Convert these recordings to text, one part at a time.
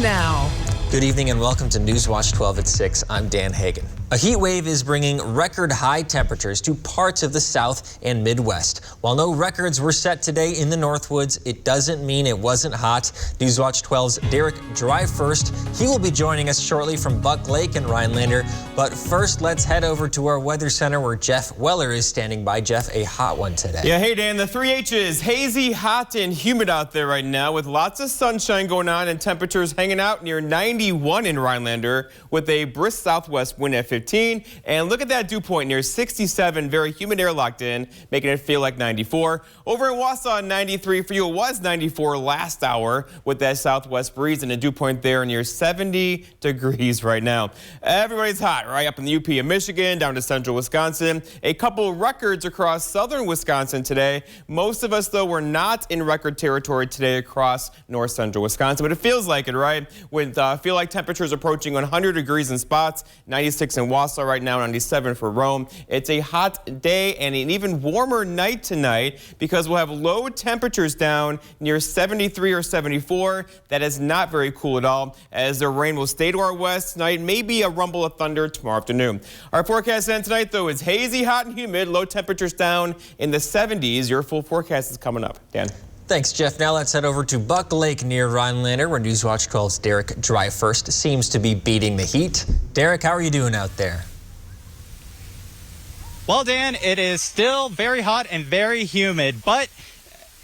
now. Good evening and welcome to Newswatch 12 at 6. I'm Dan Hagan. A heat wave is bringing record high temperatures to parts of the South and Midwest. While no records were set today in the Northwoods, it doesn't mean it wasn't hot. Newswatch 12's Derek Dryfirst, he will be joining us shortly from Buck Lake and Rhinelander. But first, let's head over to our weather center where Jeff Weller is standing by. Jeff, a hot one today. Yeah, hey Dan, the 3 H's. Hazy, hot, and humid out there right now with lots of sunshine going on and temperatures hanging out near 91 in Rhinelander with a brisk southwest wind at 15. And look at that dew point near 67, very humid air locked in, making it feel like 94. Over in Wausau, 93 for you. It was 94 last hour with that southwest breeze and a dew point there near 70 degrees right now. Everybody's hot, right? Up in the UP of Michigan, down to central Wisconsin. A couple records across southern Wisconsin today. Most of us, though, were not in record territory today across north central Wisconsin, but it feels like it, right? With feel like temperatures approaching 100 degrees in spots, 96 in Wausau right now, 97 for Rome. It's a hot day and an even warmer night tonight because we'll have low temperatures down near 73 or 74. That is not very cool at all, as the rain will stay to our west tonight, maybe a rumble of thunder tomorrow afternoon. Our forecast then tonight, though, is hazy, hot, and humid, low temperatures down in the 70s. Your full forecast is coming up. Dan. Thanks, Jeff. Now let's head over to Buck Lake near Rhinelander, where Newswatch 12's Derek Dryfirst seems to be beating the heat. Derek, how are you doing out there? Well, Dan, it is still very hot and very humid, but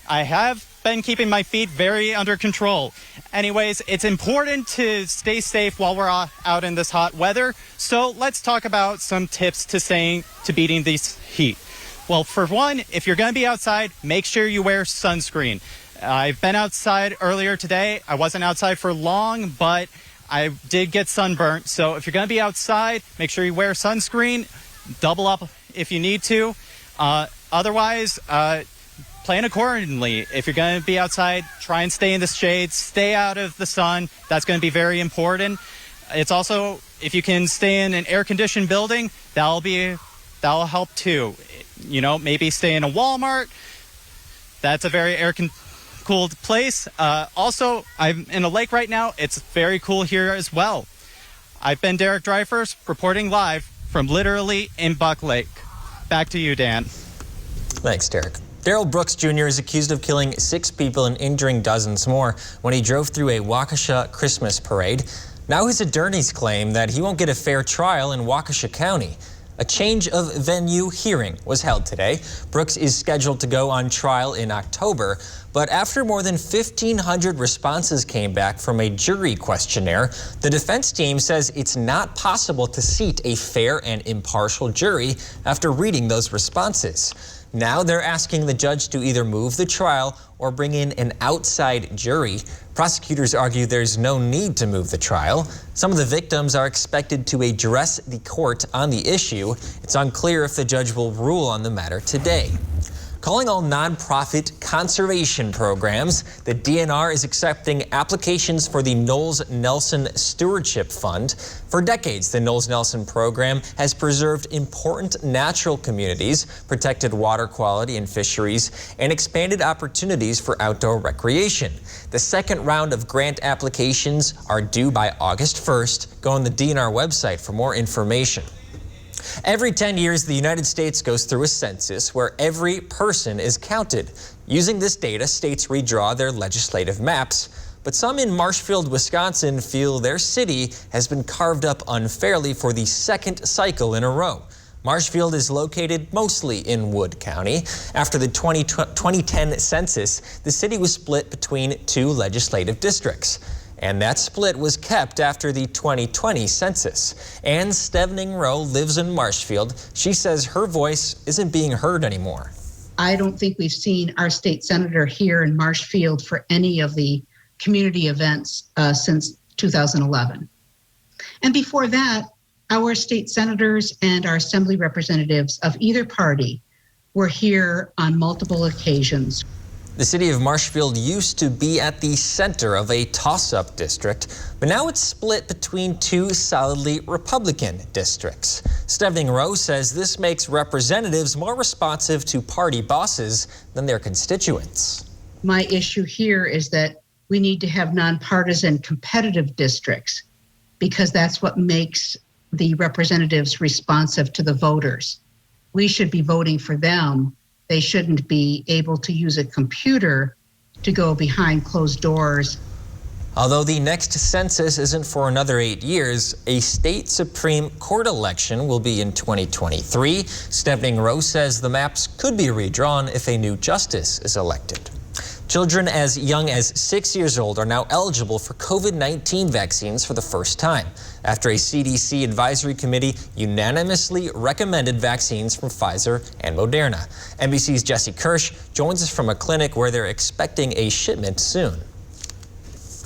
I have been keeping my feet very under control. Anyways, it's important to stay safe while we're out in this hot weather. So let's talk about some tips to beating this heat. Well, for one, if you're going to be outside, make sure you wear sunscreen. I've been outside earlier today. I wasn't outside for long, but I did get sunburnt. So if you're going to be outside, make sure you wear sunscreen. Double up if you need to. Otherwise, plan accordingly. If you're going to be outside, try and stay in the shade. Stay out of the sun. That's going to be very important. It's also, if you can stay in an air-conditioned building, that'll help too. You know, maybe stay in a Walmart. That's a very air-cooled place. Also, I'm in a lake right now. It's very cool here as well. I've been Derek Dryfirst, reporting live from literally in Buck Lake. Back to you, Dan. Thanks, Derek. Darrell Brooks Jr. is accused of killing 6 people and injuring dozens more when he drove through a Waukesha Christmas parade. Now his attorneys claim that he won't get a fair trial in Waukesha County. A change of venue hearing was held today. Brooks is scheduled to go on trial in October, but after more than 1,500 responses came back from a jury questionnaire, the defense team says it's not possible to seat a fair and impartial jury after reading those responses. Now they're asking the judge to either move the trial or bring in an outside jury. Prosecutors argue there's no need to move the trial. Some of the victims are expected to address the court on the issue. It's unclear if the judge will rule on the matter today. Calling all nonprofit conservation programs, the DNR is accepting applications for the Knowles-Nelson Stewardship Fund. For decades, the Knowles-Nelson program has preserved important natural communities, protected water quality and fisheries, and expanded opportunities for outdoor recreation. The second round of grant applications are due by August 1st. Go on the DNR website for more information. Every 10 years, the United States goes through a census where every person is counted. Using this data, states redraw their legislative maps. But some in Marshfield, Wisconsin feel their city has been carved up unfairly for the second cycle in a row. Marshfield is located mostly in Wood County. After the 2010 census, the city was split between 2 legislative districts. And that split was kept after the 2020 census. Ann Stevening Rowe lives in Marshfield. She says her voice isn't being heard anymore. I don't think we've seen our state senator here in Marshfield for any of the community events since 2011. And before that, our state senators and our assembly representatives of either party were here on multiple occasions. The city of Marshfield used to be at the center of a toss-up district, but now it's split between 2 solidly Republican districts. Stevening Rowe says this makes representatives more responsive to party bosses than their constituents. My issue here is that we need to have nonpartisan competitive districts because that's what makes the representatives responsive to the voters. We should be voting for them. They shouldn't be able to use a computer to go behind closed doors. Although the next census isn't for another 8 years, a state Supreme Court election will be in 2023. Stephanie Rose says the maps could be redrawn if a new justice is elected. Children as young as 6 years old are now eligible for COVID-19 vaccines for the first time after a CDC advisory committee unanimously recommended vaccines from Pfizer and Moderna. NBC's Jesse Kirsch joins us from a clinic where they're expecting a shipment soon.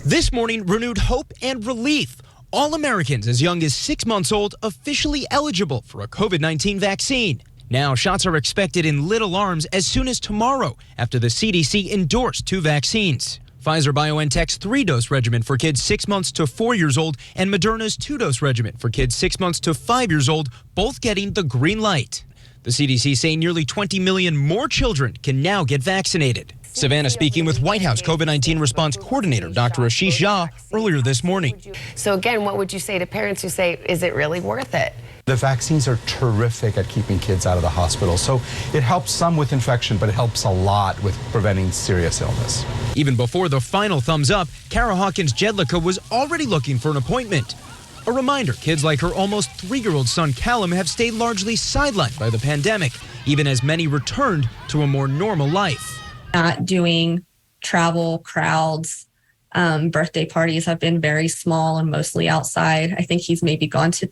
This morning, renewed hope and relief. All Americans as young as 6 months old officially eligible for a COVID-19 vaccine. Now, shots are expected in little arms as soon as tomorrow after the CDC endorsed 2 vaccines. Pfizer-BioNTech's 3-dose regimen for kids 6 months to 4 years old and Moderna's 2-dose regimen for kids 6 months to 5 years old, both getting the green light. The CDC saying nearly 20 million more children can now get vaccinated. Savannah speaking with White House COVID-19 response coordinator Dr. Ashish Jha earlier this morning. So again, what would you say to parents who say, is it really worth it? The vaccines are terrific at keeping kids out of the hospital. So it helps some with infection, but it helps a lot with preventing serious illness. Even before the final thumbs up, Kara Hawkins Jedlicka was already looking for an appointment. A reminder, kids like her almost 3-year-old son Callum have stayed largely sidelined by the pandemic, even as many returned to a more normal life. Not doing travel, crowds, birthday parties have been very small and mostly outside. I think he's maybe gone to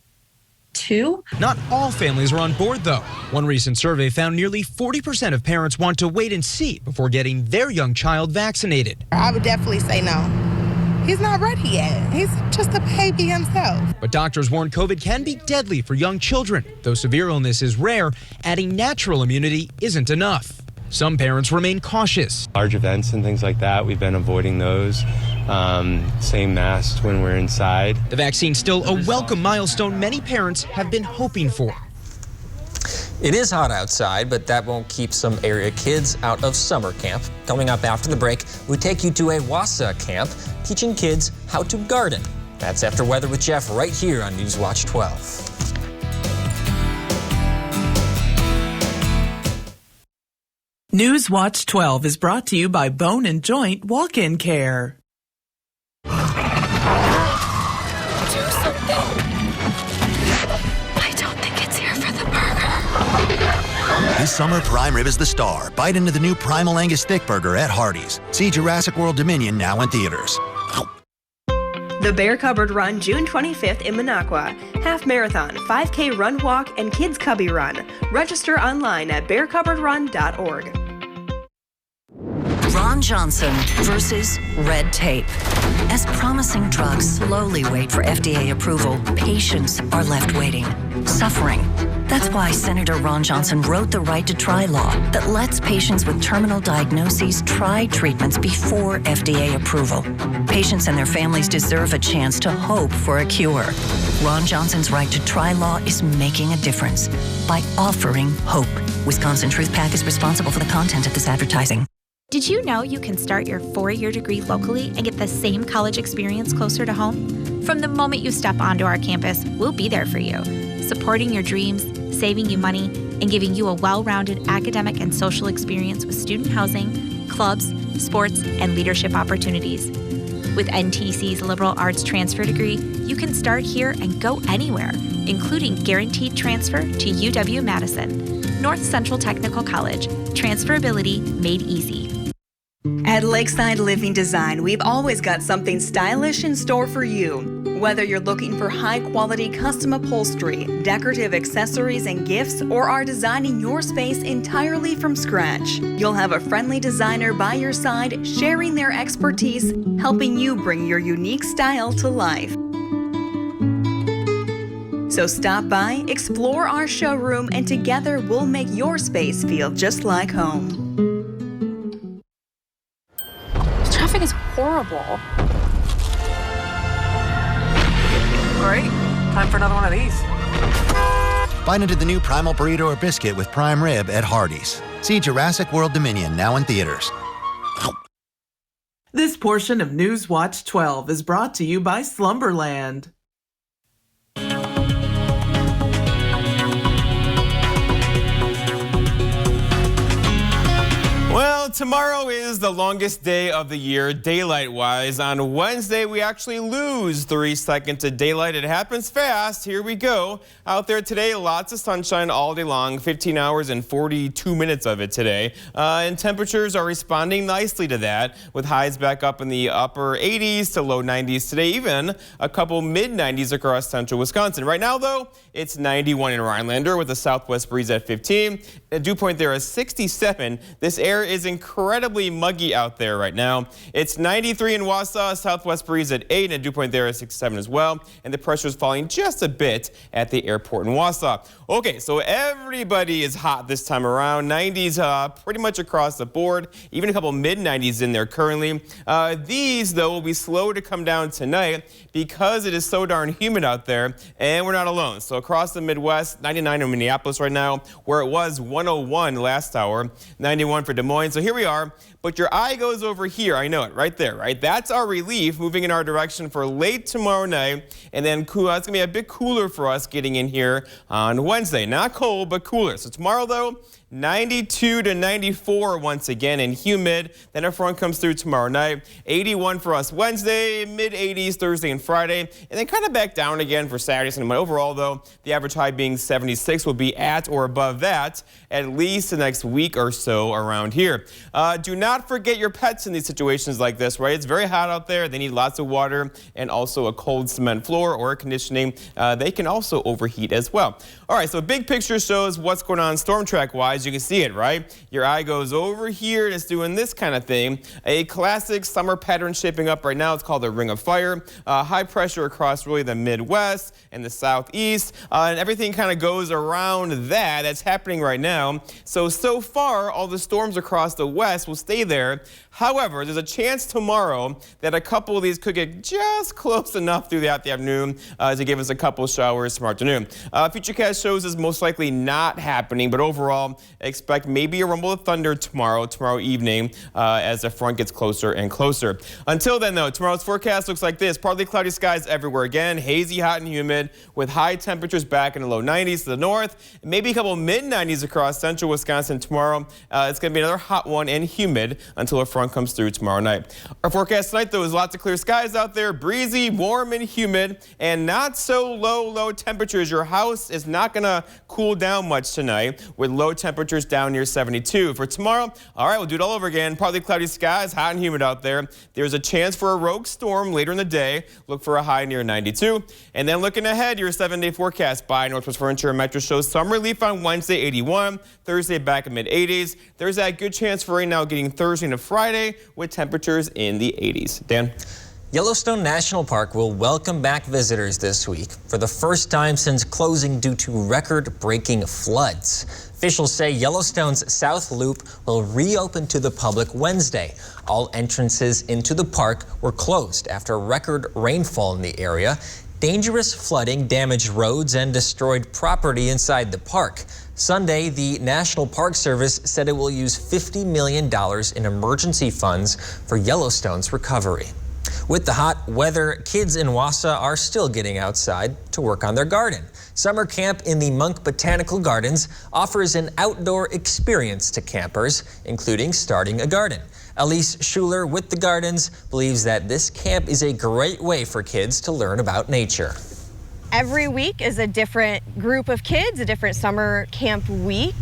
2. Not all families are on board, though. One recent survey found nearly 40% of parents want to wait and see before getting their young child vaccinated. I would definitely say no. He's not ready yet. He's just a baby himself. But doctors warn COVID can be deadly for young children. Though severe illness is rare, adding natural immunity isn't enough. Some parents remain cautious. Large events and things like that, we've been avoiding those. Same masks when we're inside. The vaccine's still a welcome milestone many parents have been hoping for. It is hot outside, but that won't keep some area kids out of summer camp. Coming up after the break, we take you to a Wassa camp, teaching kids how to garden. That's After Weather with Jeff right here on Newswatch 12. Newswatch 12 is brought to you by Bone and Joint Walk-In Care. I don't think it's here for the burger. This summer, prime rib is the star. Bite into the new Primal Angus Stick Burger at Hardee's. See Jurassic World Dominion now in theaters. The Bear Cupboard Run, June 25th in Minocqua. Half marathon, 5K run walk, and kids cubby run. Register online at bearcupboardrun.org. Ron Johnson versus red tape. As promising drugs slowly wait for FDA approval, patients are left waiting, suffering. That's why Senator Ron Johnson wrote the Right to Try law that lets patients with terminal diagnoses try treatments before FDA approval. Patients and their families deserve a chance to hope for a cure. Ron Johnson's Right to Try law is making a difference by offering hope. Wisconsin Truth PAC is responsible for the content of this advertising. Did you know you can start your 4-year degree locally and get the same college experience closer to home? From the moment you step onto our campus, we'll be there for you, supporting your dreams, saving you money, and giving you a well-rounded academic and social experience with student housing, clubs, sports, and leadership opportunities. With NTC's liberal arts transfer degree, you can start here and go anywhere, including guaranteed transfer to UW-Madison. North Central Technical College, transferability made easy. At Lakeside Living Design, we've always got something stylish in store for you. Whether you're looking for high-quality custom upholstery, decorative accessories and gifts, or are designing your space entirely from scratch, you'll have a friendly designer by your side, sharing their expertise, helping you bring your unique style to life. So stop by, explore our showroom, and together we'll make your space feel just like home. Traffic is horrible. Great. Time for another one of these. Bite into the new Primal Burrito or Biscuit with prime rib at Hardee's. See Jurassic World Dominion now in theaters. This portion of News Watch 12 is brought to you by Slumberland. Well, tomorrow is the longest day of the year, daylight-wise. On Wednesday, we actually lose 3 seconds of daylight. It happens fast. Here we go. Out there today, lots of sunshine all day long, 15 hours and 42 minutes of it today. And temperatures are responding nicely to that, with highs back up in the upper 80s to low 90s today, even a couple mid-90s across central Wisconsin. Right now, though, it's 91 in Rhinelander with a southwest breeze at 15. A dew point there is 67. This air is incredibly muggy out there right now. It's 93 in Wausau, southwest breeze at 8, and a dew point there is 67 as well. And the pressure is falling just a bit at the airport in Wausau. Okay, so everybody is hot this time around. 90s pretty much across the board, even a couple mid-90s in there currently. These, though, will be slow to come down tonight because it is so darn humid out there, and we're not alone. So across the Midwest, 99 in Minneapolis right now, where it was 101 last hour, 91 for Des Moines. So here we are, but your eye goes over here. I know it, right there, right? That's our relief moving in our direction for late tomorrow night, and then cool. It's going to be a bit cooler for us getting in here on Wednesday. Not cold, but cooler. So tomorrow, though, 92 to 94 once again and humid. Then a front comes through tomorrow night. 81 for us Wednesday, mid-80s Thursday and Friday, and then kind of back down again for Saturday. And overall, though, the average high being 76 will be at or above that at least the next week or so around here. Do not forget your pets in these situations like this, right? It's very hot out there. They need lots of water and also a cold cement floor or air conditioning. They can also overheat as well. All right, so big picture shows what's going on storm track-wise. You can see it, right? Your eye goes over here and it's doing this kind of thing. A classic summer pattern shaping up right now. It's called a ring of fire. High pressure across really the Midwest and the Southeast. And everything kind of goes around that. That's happening right now. So far, all the storms across the West will stay there. However, there's a chance tomorrow that a couple of these could get just close enough throughout the afternoon to give us a couple showers tomorrow afternoon. Futurecast shows is most likely not happening, but overall, expect maybe a rumble of thunder tomorrow evening as the front gets closer and closer. Until then, though, tomorrow's forecast looks like this. Partly cloudy skies everywhere again, hazy, hot, and humid, with high temperatures back in the low 90s to the north, maybe a couple mid-90s across central Wisconsin tomorrow. It's going to be another hot one and humid until a front comes through tomorrow night. Our forecast tonight, though, is lots of clear skies out there, breezy, warm, and humid, and not so low temperatures. Your house is not going to cool down much tonight with low temperatures down near 72. For tomorrow, all right, we'll do it all over again. Partly cloudy skies, hot and humid out there. There's a chance for a rogue storm later in the day. Look for a high near 92. And then looking ahead, your 7-day forecast by Northwest Furniture and Metro shows some relief on Wednesday, 81. Thursday back in mid-80s. There's that good chance for rain now getting Thursday into Friday with temperatures in the 80s. Dan? Yellowstone National Park will welcome back visitors this week for the first time since closing due to record-breaking floods. Officials say Yellowstone's South Loop will reopen to the public Wednesday. All entrances into the park were closed after record rainfall in the area. Dangerous flooding damaged roads and destroyed property inside the park. Sunday, the National Park Service said it will use $50 million in emergency funds for Yellowstone's recovery. With the hot weather, kids in Wausau are still getting outside to work on their garden. Summer camp in the Monk Botanical Gardens offers an outdoor experience to campers, including starting a garden. Elise Schuler with the Gardens believes that this camp is a great way for kids to learn about nature. Every week is a different group of kids, a different summer camp week.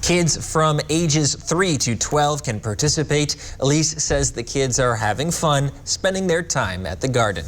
Kids from ages 3 to 12 can participate. Elise says the kids are having fun spending their time at the garden.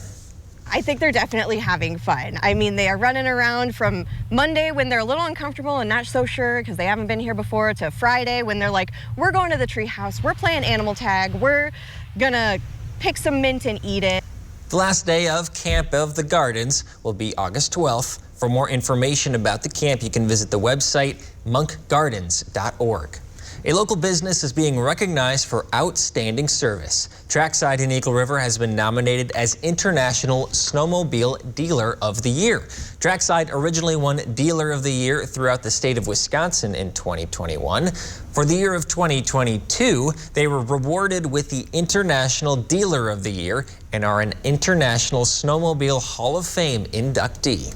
I think they're definitely having fun. I mean, they are running around from Monday when they're a little uncomfortable and not so sure because they haven't been here before, to Friday when they're like, we're going to the tree house, we're playing animal tag, we're gonna pick some mint and eat it. The last day of Camp of the Gardens will be August 12th. For more information about the camp, you can visit the website monkgardens.org. A local business is being recognized for outstanding service. Trackside in Eagle River has been nominated as International Snowmobile Dealer of the Year. Trackside originally won Dealer of the Year throughout the state of Wisconsin in 2021. For the year of 2022, they were rewarded with the International Dealer of the Year and are an International Snowmobile Hall of Fame inductee.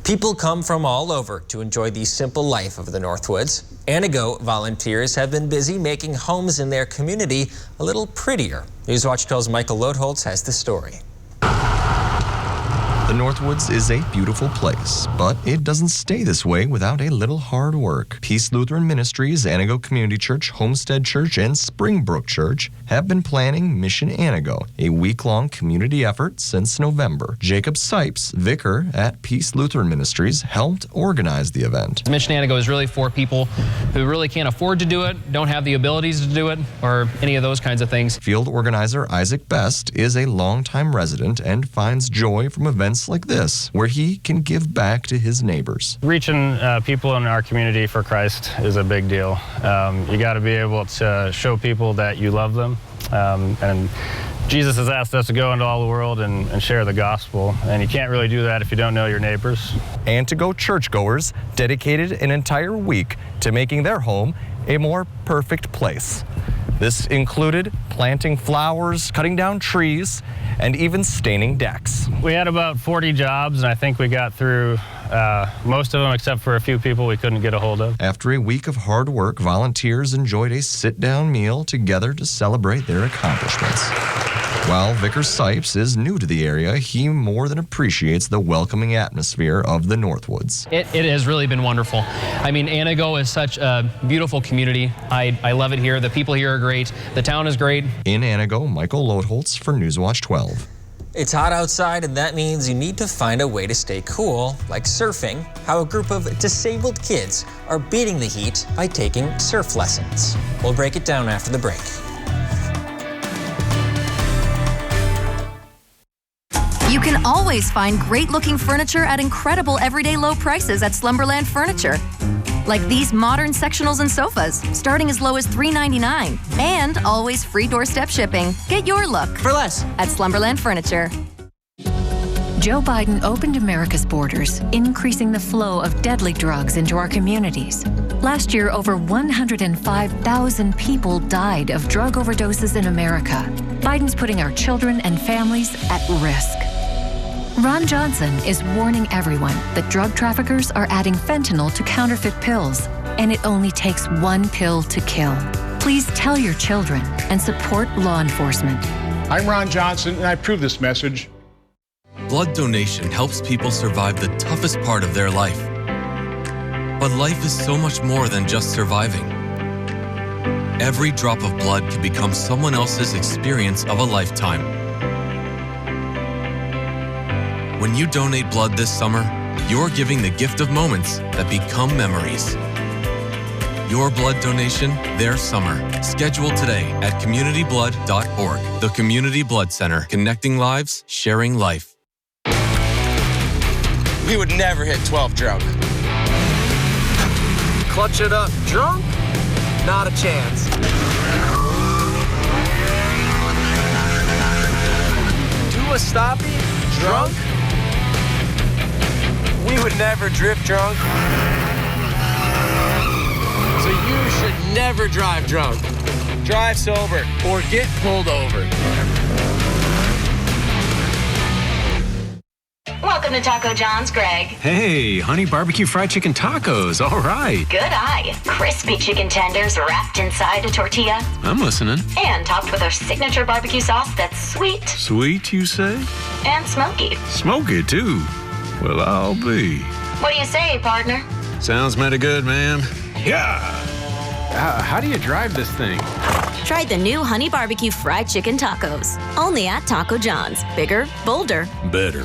People come from all over to enjoy the simple life of the Northwoods. Anago volunteers have been busy making homes in their community a little prettier. Newswatch 12's Michael Lodholtz has the story. The Northwoods is a beautiful place, but it doesn't stay this way without a little hard work. Peace Lutheran Ministries, Anago Community Church, Homestead Church, and Springbrook Church have been planning Mission Anago, a week-long community effort since November. Jacob Sipes, vicar at Peace Lutheran Ministries, helped organize the event. Mission Anago is really for people who really can't afford to do it, don't have the abilities to do it, or any of those kinds of things. Field organizer Isaac Best is a longtime resident and finds joy from events like this, where he can give back to his neighbors. Reaching people in our community for Christ is a big deal. You got to be able to show people that you love them. And Jesus has asked us to go into all the world and share the gospel. And you can't really do that if you don't know your neighbors. And to go churchgoers dedicated an entire week to making their home a more perfect place. This included planting flowers, cutting down trees, and even staining decks. We had about 40 jobs, and I think we got through most of them except for a few people we couldn't get a hold of. After a week of hard work, volunteers enjoyed a sit-down meal together to celebrate their accomplishments. While Vicar Sipes is new to the area, he more than appreciates the welcoming atmosphere of the Northwoods. It has really been wonderful. I mean, Anago is such a beautiful community. I love it here. The people here are great. The town is great. In Anago, Michael Lodholtz for Newswatch 12. It's hot outside, and that means you need to find a way to stay cool, like surfing. How a group of disabled kids are beating the heat by taking surf lessons. We'll break it down after the break. You can always find great-looking furniture at incredible everyday low prices at Slumberland Furniture. Like these modern sectionals and sofas, starting as low as $3.99. And always free doorstep shipping. Get your look for less at Slumberland Furniture. Joe Biden opened America's borders, increasing the flow of deadly drugs into our communities. Last year, over 105,000 people died of drug overdoses in America. Biden's putting our children and families at risk. Ron Johnson is warning everyone that drug traffickers are adding fentanyl to counterfeit pills, and it only takes one pill to kill. Please tell your children and support law enforcement. I'm Ron Johnson, and I approve this message. Blood donation helps people survive the toughest part of their life. But life is so much more than just surviving. Every drop of blood can become someone else's experience of a lifetime. When you donate blood this summer, you're giving the gift of moments that become memories. Your blood donation, their summer. Schedule today at communityblood.org. The Community Blood Center, connecting lives, sharing life. We would never hit 12 drunk. Clutch it up drunk? Not a chance. Do a stoppie drunk? We would never drift drunk. So you should never drive drunk. Drive sober or get pulled over. Welcome to Taco John's, Greg. Hey, honey barbecue fried chicken tacos. All right. Good eye. Crispy chicken tenders wrapped inside a tortilla. I'm listening. And topped with our signature barbecue sauce that's sweet. Sweet, you say? And smoky. Smoky, too. Well, I'll be. What do you say, partner? Sounds mighty good, ma'am. Yeah. How do you drive this thing? Try the new honey barbecue fried chicken tacos. Only at Taco John's. Bigger, bolder. Better.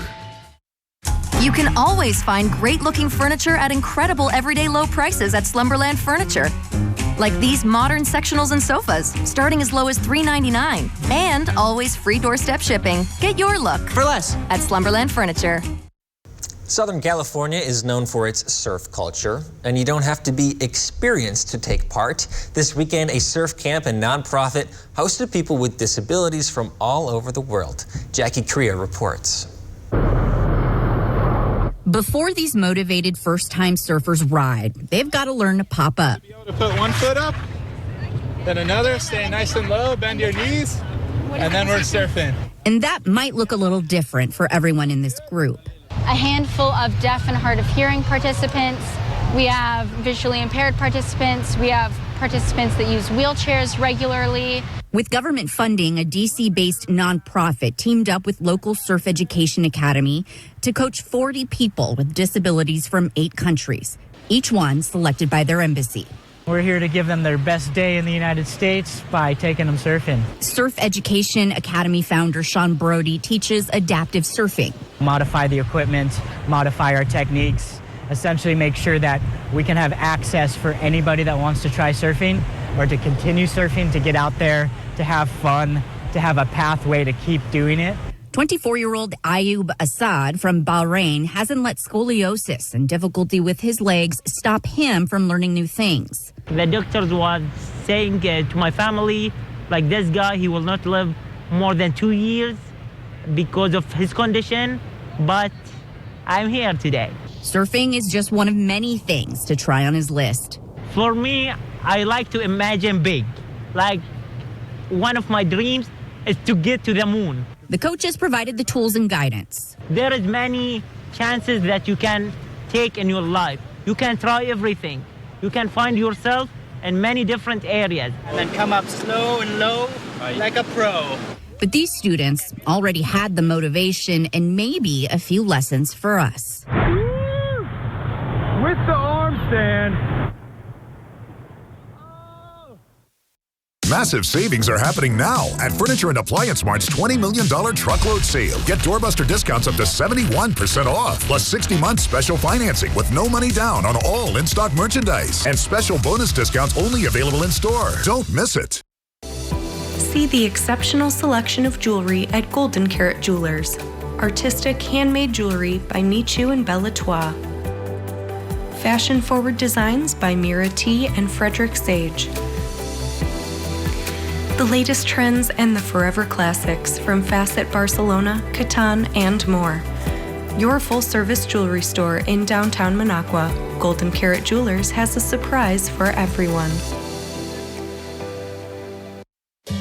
You can always find great-looking furniture at incredible everyday low prices at Slumberland Furniture. Like these modern sectionals and sofas, starting as low as $3.99. And always free doorstep shipping. Get your look for less at Slumberland Furniture. Southern California is known for its surf culture, and you don't have to be experienced to take part. This weekend, a surf camp and nonprofit hosted people with disabilities from all over the world. Jackie Crea reports. Before these motivated first-time surfers ride, they've got to learn to pop up. Be able to put one foot up, then another, stay nice and low, bend your knees, and then we're surfing. And that might look a little different for everyone in this group. A handful of deaf and hard of hearing participants. We have visually impaired participants. We have participants that use wheelchairs regularly. With government funding, a DC-based nonprofit teamed up with local Surf Education Academy to coach 40 people with disabilities from 8 countries, each one selected by their embassy. We're here to give them their best day in the United States by taking them surfing. Surf Education Academy founder Sean Brody teaches adaptive surfing. Modify the equipment, modify our techniques, essentially make sure that we can have access for anybody that wants to try surfing or to continue surfing, to get out there, to have fun, to have a pathway to keep doing it. 24-year-old Ayub Assad from Bahrain hasn't let scoliosis and difficulty with his legs stop him from learning new things. The doctors was saying to my family, like, this guy, he will not live more than 2 years because of his condition, but I'm here today. Surfing is just one of many things to try on his list. For me, I like to imagine big. Like, one of my dreams is to get to the moon. The coaches provided the tools and guidance. There is many chances that you can take in your life. You can try everything. You can find yourself in many different areas. And then come up slow and low like a pro. But these students already had the motivation and maybe a few lessons for us. With the arm stand. Massive savings are happening now at Furniture and Appliance Mart's $20 million truckload sale. Get doorbuster discounts up to 71% off, plus 60 months special financing with no money down on all in-stock merchandise. And special bonus discounts only available in store. Don't miss it. See the exceptional selection of jewelry at Golden Carat Jewelers. Artistic handmade jewelry by Michu and Bella Trois. Fashion-forward designs by Mira T. and Frederick Sage. The latest trends and the forever classics from Facet Barcelona, Catan, and more. Your full-service jewelry store in downtown Minocqua, Golden Carat Jewelers has a surprise for everyone.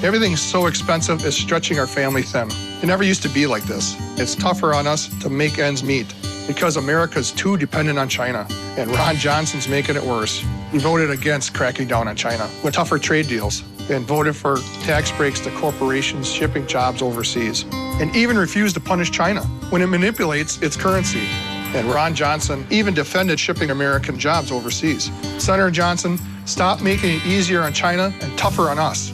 Everything's so expensive, it's stretching our family thin. It never used to be like this. It's tougher on us to make ends meet because America's too dependent on China, and Ron Johnson's making it worse. He voted against cracking down on China with tougher trade deals and voted for tax breaks to corporations shipping jobs overseas, and even refused to punish China when it manipulates its currency. And Ron Johnson even defended shipping American jobs overseas. Senator Johnson, stop making it easier on China and tougher on us.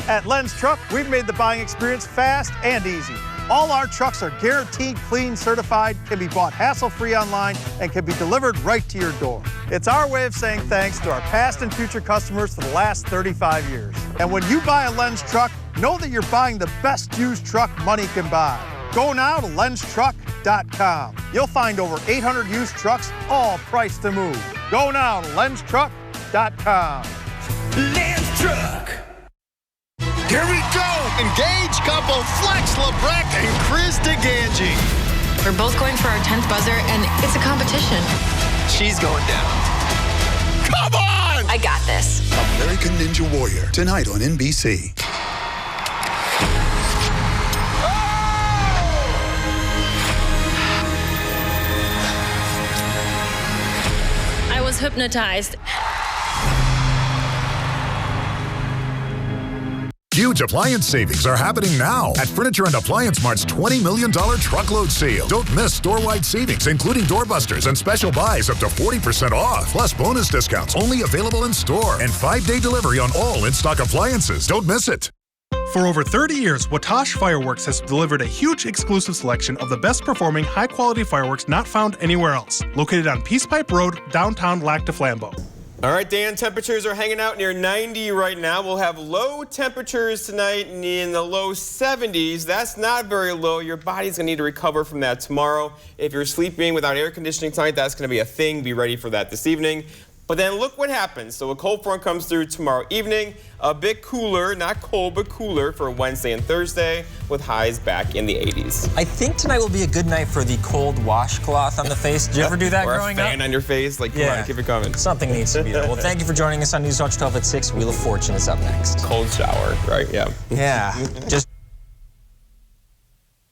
At Lenz Truck, we've made the buying experience fast and easy. All our trucks are guaranteed clean, certified, can be bought hassle-free online, and can be delivered right to your door. It's our way of saying thanks to our past and future customers for the last 35 years. And when you buy a Lenz truck, know that you're buying the best used truck money can buy. Go now to lenztruck.com. You'll find over 800 used trucks, all priced to move. Go now to lenztruck.com. Lenz Truck. Here we go! Engaged couple Flex LeBrec and Chris DeGangi. We're both going for our 10th buzzer, and it's a competition. She's going down. Come on! I got this. American Ninja Warrior, tonight on NBC. I was hypnotized. Huge appliance savings are happening now at Furniture and Appliance Mart's $20 million truckload sale. Don't miss store-wide savings, including doorbusters and special buys up to 40% off, plus bonus discounts only available in store, and 5-day delivery on all in-stock appliances. Don't miss it. For over 30 years, Watash Fireworks has delivered a huge exclusive selection of the best-performing, high-quality fireworks not found anywhere else. Located on Peace Pipe Road, downtown Lac du Flambeau. All right, Dan, temperatures are hanging out near 90 right now. We'll have low temperatures tonight in the low 70s. That's not very low. Your body's going to need to recover from that tomorrow. If you're sleeping without air conditioning tonight, that's going to be a thing. Be ready for that this evening. But then look what happens. So a cold front comes through tomorrow evening. A bit cooler, not cold, but cooler for Wednesday and Thursday with highs back in the 80s. I think tonight will be a good night for the cold washcloth on the face. Did you ever do that growing up? Or a fan on your face. Like, come on, keep it coming. Something needs to be there. Well, thank you for joining us on Newswatch 12 at 6. Wheel of Fortune is up next. Cold shower, right? Yeah. Yeah. Just